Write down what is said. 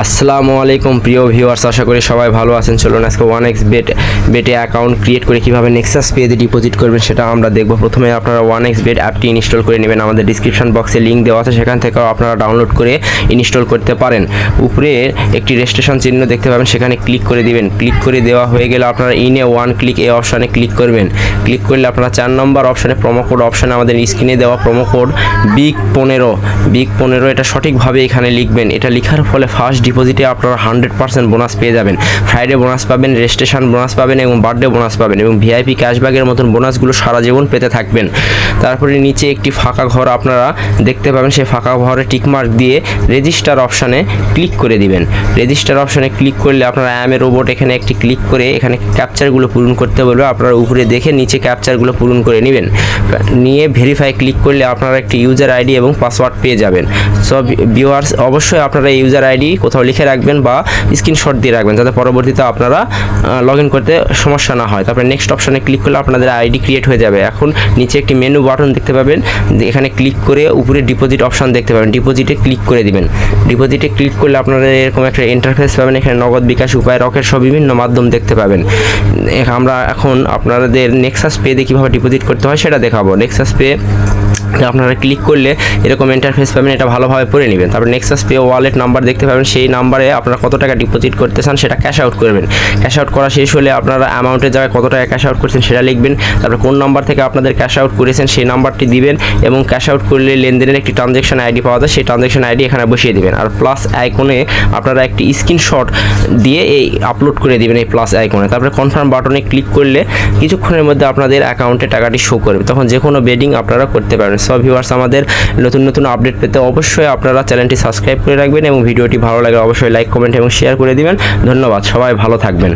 আসসালামু আলাইকুম প্রিয় ভিউয়ার্স, আশা করি সবাই ভালো আছেন। চলুন আজকে 1x বেটে অ্যাকাউন্ট ক্রিয়েট করে কীভাবে নেক্সাস পেতে ডিপোজিট করবেন সেটা আমরা দেখব। প্রথমে আপনারা 1x বেট অ্যাপটি ইনস্টল করে নেবেন। আমাদের ডিসক্রিপশন বক্সে লিঙ্ক দেওয়া আছে, সেখান থেকেও আপনারা ডাউনলোড করে ইনস্টল করতে পারেন। উপরে একটি রেজিস্ট্রেশন চিহ্ন দেখতে পাবেন, সেখানে ক্লিক করে দিবেন। ক্লিক করে দেওয়া হয়ে গেলে আপনারা ইনে ওয়ান ক্লিক এই অপশানে ক্লিক করবেন। ক্লিক করলে আপনারা 4 নম্বর অপশানে প্রোমো কোড অপশানে আমাদের স্ক্রিনে দেওয়া প্রোমো কোড BIG15 এটা সঠিকভাবে এখানে লিখবেন। এটা লেখার ফলে ফার্স্ট ডিপোজিটে আপনারা 100% বোনাস পেয়ে যাবেন। ফ্রাইডে বোনাস পাবেন, রেজিস্ট্রেশন বোনাস পাবেন এবং বার্থডে বোনাস পাবেন এবং ভিআইপি ক্যাশব্যাকের মতন বোনাসগুলো সারা জীবন পেতে থাকবেন। তারপরে নিচে একটি ফাঁকা ঘর আপনারা দেখতে পাবেন, সেই ফাঁকা ঘরে টিকমার্ক দিয়ে রেজিস্টার অপশানে ক্লিক করে দিবেন। রেজিস্টার অপশানে ক্লিক করলে আপনারা অ্যাম এ রোবট এখানে একটি ক্লিক করে এখানে ক্যাপচারগুলো পূরণ করতে বলবে। আপনারা উপরে দেখে নিচে ক্যাপচারগুলো পূরণ করে নেবেন। নিয়ে ভেরিফাই ক্লিক করলে আপনারা একটি ইউজার আইডি এবং পাসওয়ার্ড পেয়ে যাবেন। সব ভিউয়ার্স, অবশ্যই আপনারা এই ইউজার আইডি কোথাও লিখে রাখবেন বা স্ক্রিনশট দিয়ে রাখবেন, যাতে পরবর্তীতে আপনারা লগ ইন করতে সমস্যা না হয়। তারপরে নেক্সট অপশানে ক্লিক করলে আপনাদের আইডি ক্রিয়েট হয়ে যাবে। এখন নিচে একটি মেনু বাটন দেখতে পাবেন, এখানে ক্লিক করে উপরে ডিপোজিট অপশান দেখতে পাবেন, ডিপোজিটে ক্লিক করে দিবেন। ডিপোজিটে ক্লিক করলে আপনারা এরকম একটা ইন্টারফেস পাবেন। এখানে নগদ, বিকাশ, উপায়, রকেট সব বিভিন্ন মাধ্যম দেখতে পাবেন। আমরা এখন আপনাদের নেক্সাস পে দিয়ে কীভাবে ডিপোজিট করতে হয় সেটা দেখাবো। নেক্সাস পে আপনারা ক্লিক করলে এরকম ইন্টারফেস পাবেন, এটা ভালোভাবে পড়ে নেবেন। তারপর নেক্সাস পে ওয়ালেট নাম্বার দেখতে পাবেন, সেই নাম্বারে আপনারা কত টাকা ডিপোজিট করতে চান সেটা ক্যাশ আউট করবেন। ক্যাশ আউট করা শেষ হলে আপনারা অ্যামাউন্টের জায়গায় কত টাকা ক্যাশ আউট করছেন সেটা লিখবেন। তারপর কোন নাম্বার থেকে আপনাদের ক্যাশ আউট করেছেন সেই নাম্বারটি দিবেন এবং ক্যাশ আউট করলে লেনদেনের একটি ট্রানজ্যাকশন আইডি পাওয়া যায়, সেই ট্রানজ্যাকশন আইডি এখানে বসিয়ে দিবেন। আর প্লাস আইকনে আপনারা একটি স্ক্রিনশট দিয়ে এই আপলোড করে দিবেন এই প্লাস আইকনে। তারপরে কনফার্ম বাটনে ক্লিক করলে কিছুক্ষণের মধ্যে আপনাদের অ্যাকাউন্টে টাকাটি শো করবে, তখন যে কোনো বেডিং আপনারা করতে পারবেন। সব ভিউয়ার্স, আমাদের নতুন আপডেট পেতে অবশ্যই আপনারা চ্যানেলটি সাবস্ক্রাইব করে রাখবেন এবং ভিডিওটি ভালো লাগে অবশ্যই লাইক, কমেন্ট এবং শেয়ার করে দিবেন। ধন্যবাদ, সবাই ভালো থাকবেন।